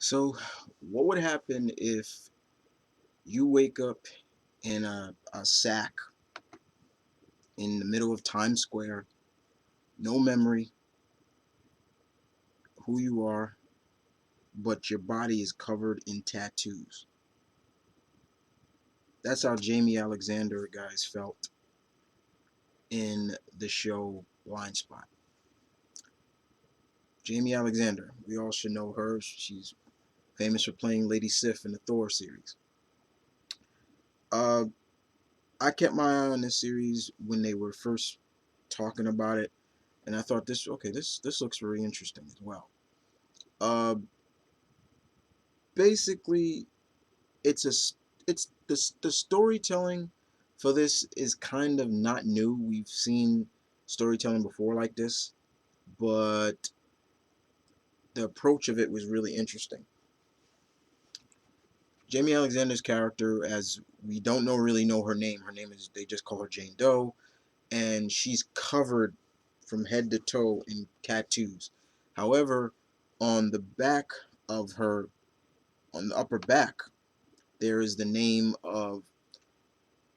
So, what would happen if you wake up in a sack in the middle of Times Square, no memory, who you are, but your body is covered in tattoos? That's how Jaimie Alexander, guys, felt in the show Blindspot. Jaimie Alexander, we all should know her. She's famous for playing Lady Sif in the Thor series. Uh, I kept my eye on this series when they were first talking about it, and I thought this looks very interesting as well. Uh, Basically, it's a it's the storytelling for this is kind of not new. We've seen storytelling before like this, but the approach of it was really interesting. Jaimie Alexander's character, as we don't really know her name. Her name is, they just call her Jane Doe, and she's covered from head to toe in tattoos. However, on the back of her, on the upper back, there is the name of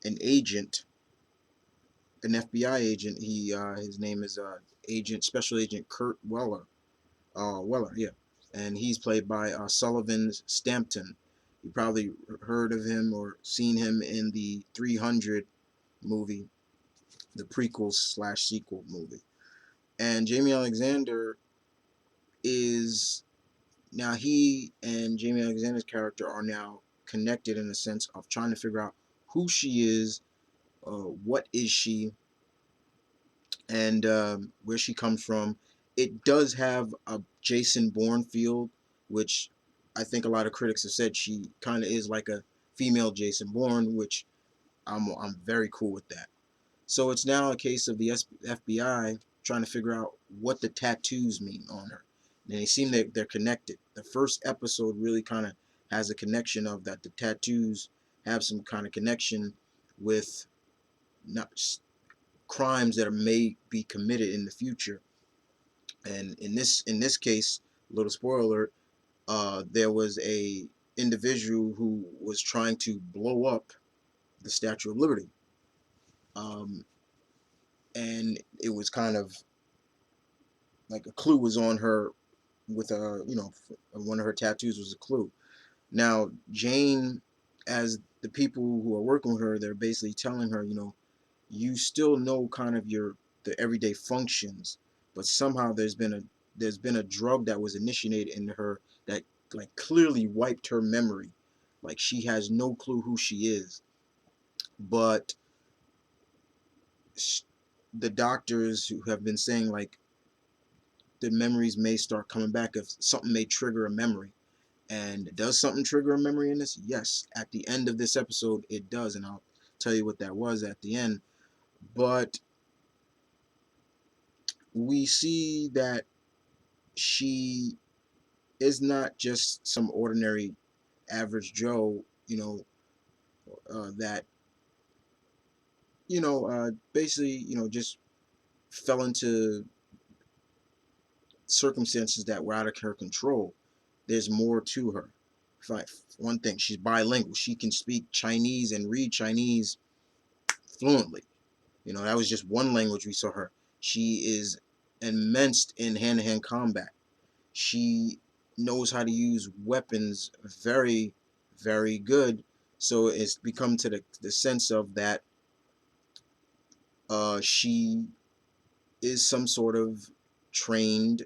an agent, an FBI agent. His name is Special Agent Kurt Weller. Weller, yeah, and he's played by Sullivan Stampton. You probably heard of him or seen him in the 300 movie, the prequel slash sequel movie. And Jaimie Alexander is now, he and Jaimie Alexander's character are now connected in the sense of trying to figure out who she is, what is she, and where she comes from. It does have a Jason Bourne feel, which I think a lot of critics have said she kind of is like a female Jason Bourne, which I'm very cool with that. So it's now a case of the FBI trying to figure out what the tattoos mean on her. And they seem that they're connected. The first episode really kind of has a connection of that the tattoos have some kind of connection with not crimes that may be committed in the future. And in this case, little spoiler alert, there was a individual who was trying to blow up the Statue of Liberty, um, and it was kind of like a clue was on her with one of her tattoos was a clue. Now Jane, as the people who are working with her, they're basically telling her, you still know kind of the everyday functions, but somehow there's been a drug that was initiated in her that like clearly wiped her memory. Like she has no clue who she is, but the doctors who have been saying like the memories may start coming back if something may trigger a memory. And does something trigger a memory in this? Yes. At the end of this episode, it does, and I'll tell you what that was at the end. But we see that she is not just some ordinary average Joe, that basically just fell into circumstances that were out of her control. There's more to her. One thing, she's bilingual. She can speak Chinese and read Chinese fluently. That was just one language we saw her. She is immense in hand-to-hand combat. She knows how to use weapons very, very good. So it's become to the sense of that she is some sort of trained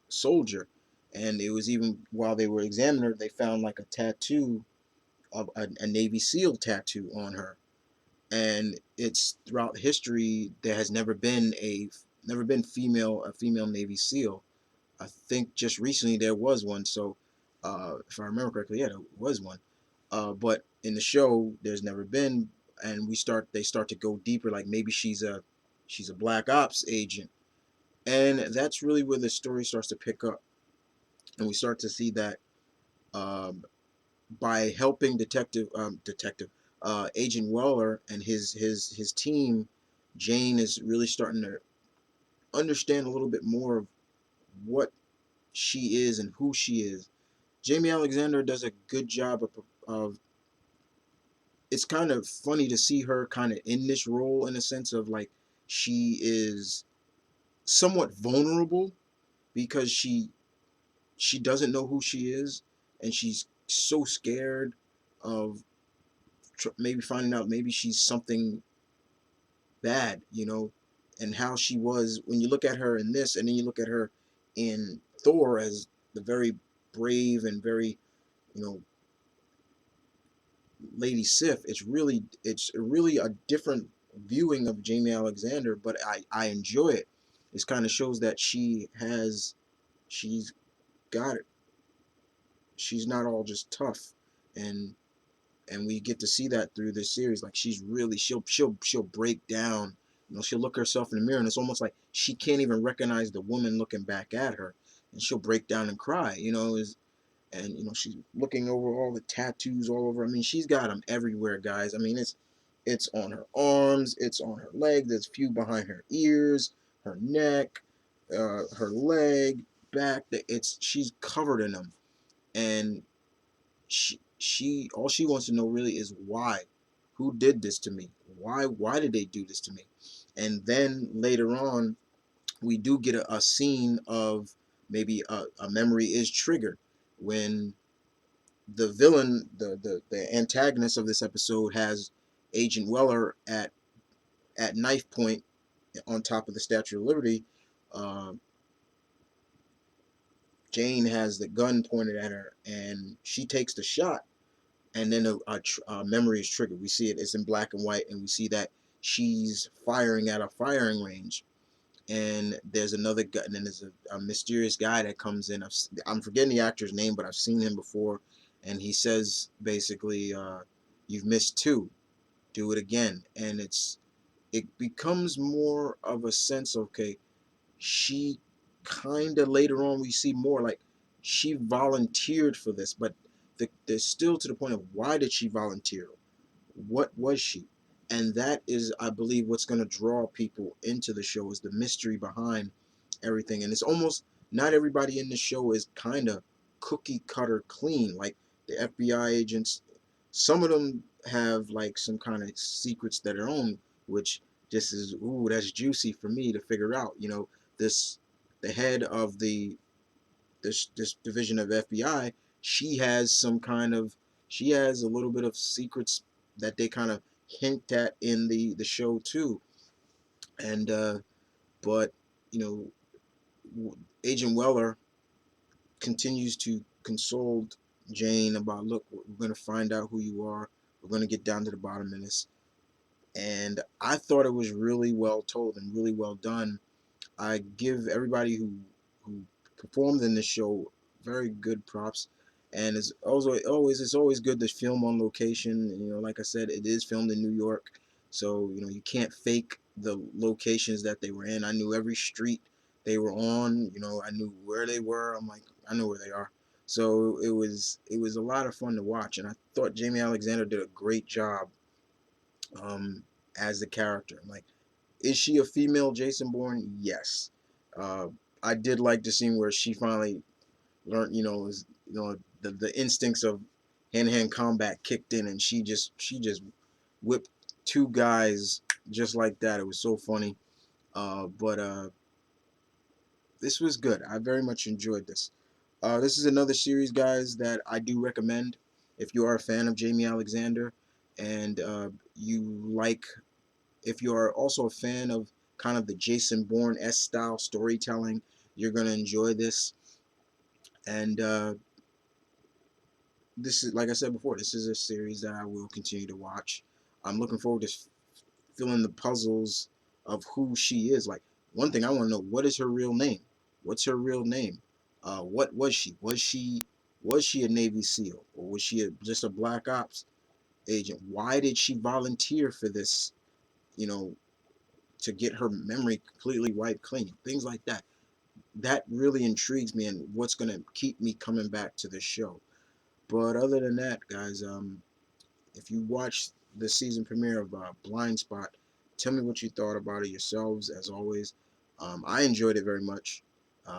soldier. And it was, even while they were examining her, they found like a tattoo of a Navy SEAL tattoo on her. And it's throughout history there has never been a female Navy SEAL. I think just recently there was one. So if I remember correctly, yeah, there was one. But in the show, there's never been, and they start to go deeper. Like maybe she's a black ops agent, and that's really where the story starts to pick up, and we start to see that um, by helping detective Agent Weller and his team, Jane is really starting to understand a little bit more of what she is and who she is. Jaimie Alexander does a good job of it's kind of funny to see her kind of in this role in a sense of like she is somewhat vulnerable because she doesn't know who she is and she's so scared of maybe finding out maybe she's something bad, and how she was when you look at her in this and then you look at her in Thor as the very brave and very, you know, Lady Sif. It's really a different viewing of Jaimie Alexander, but I enjoy it. This kind of shows that she's got it. She's not all just tough, and we get to see that through this series. Like she's really she'll break down. She'll look herself in the mirror, and it's almost like she can't even recognize the woman looking back at her, and she'll break down and cry. And she's looking over all the tattoos all over. I mean, she's got them everywhere, guys. I mean, it's on her arms, it's on her leg. There's a few behind her ears, her neck, her leg, back. It's she's covered in them, and she all she wants to know really is why, who did this to me, why did they do this to me, and then later on we do get a scene of maybe a memory is triggered when the villain, the antagonist of this episode, has Agent Weller at knife point on top of the Statue of Liberty. Uh, Jane has the gun pointed at her, and she takes the shot, and then a memory is triggered. We see it; it's in black and white, and we see that she's firing at a firing range. And there's another guy, and then there's a mysterious guy that comes in. I'm forgetting the actor's name, but I've seen him before, and he says basically, "You've missed two. Do it again." And it becomes more of a sense of, okay, she kind of later on we see more like she volunteered for this, but there's still to the point of why did she volunteer? What was she? And that is, I believe, what's going to draw people into the show is the mystery behind everything. And it's almost not everybody in the show is kind of cookie cutter clean. Like the FBI agents, some of them have like some kind of secrets that are own, which just is, ooh, that's juicy for me to figure out. This the head of this division of FBI, she has some kind of she has a little bit of secrets that they kind of hint at in the show too. And but you Agent Weller continues to console Jane about, look, we're going to find out who you are. We're going to get down to the bottom of this. And I thought it was really well told and really well done. I give everybody who performed in this show very good props, and it's always good to film on location. Like I said, it is filmed in New York, so you can't fake the locations that they were in. I knew every street they were on. I knew where they were. I'm like, I know where they are. So it was a lot of fun to watch, and I thought Jaimie Alexander did a great job as the character. Like, is she a female Jason Bourne? Yes. Uh, I did like the scene where she finally learned, the instincts of hand-to-hand combat kicked in, and she just whipped two guys just like that. It was so funny. But this was good. I very much enjoyed this. This is another series, guys, that I do recommend if you are a fan of Jaimie Alexander and you like if you are also a fan of kind of the Jason Bourne S style storytelling, you're gonna enjoy this. And this is, like I said before, this is a series that I will continue to watch. I'm looking forward to filling the puzzles of who she is. Like, one thing I want to know: what is her real name? What's her real name? What was she? Was she a Navy SEAL, or was she just a Black Ops agent? Why did she volunteer for this? You know, to get her memory completely wiped clean, things like that. That really intrigues me and what's going to keep me coming back to the show. But other than that, guys, if you watched the season premiere of Blindspot, tell me what you thought about it yourselves. As always, I enjoyed it very much.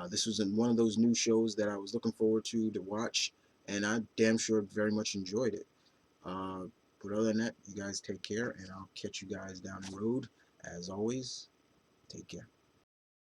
This was one of those new shows that I was looking forward to watch. and I damn sure very much enjoyed it. Uh, but other than that, you guys take care, and I'll catch you guys down the road. As always, take care.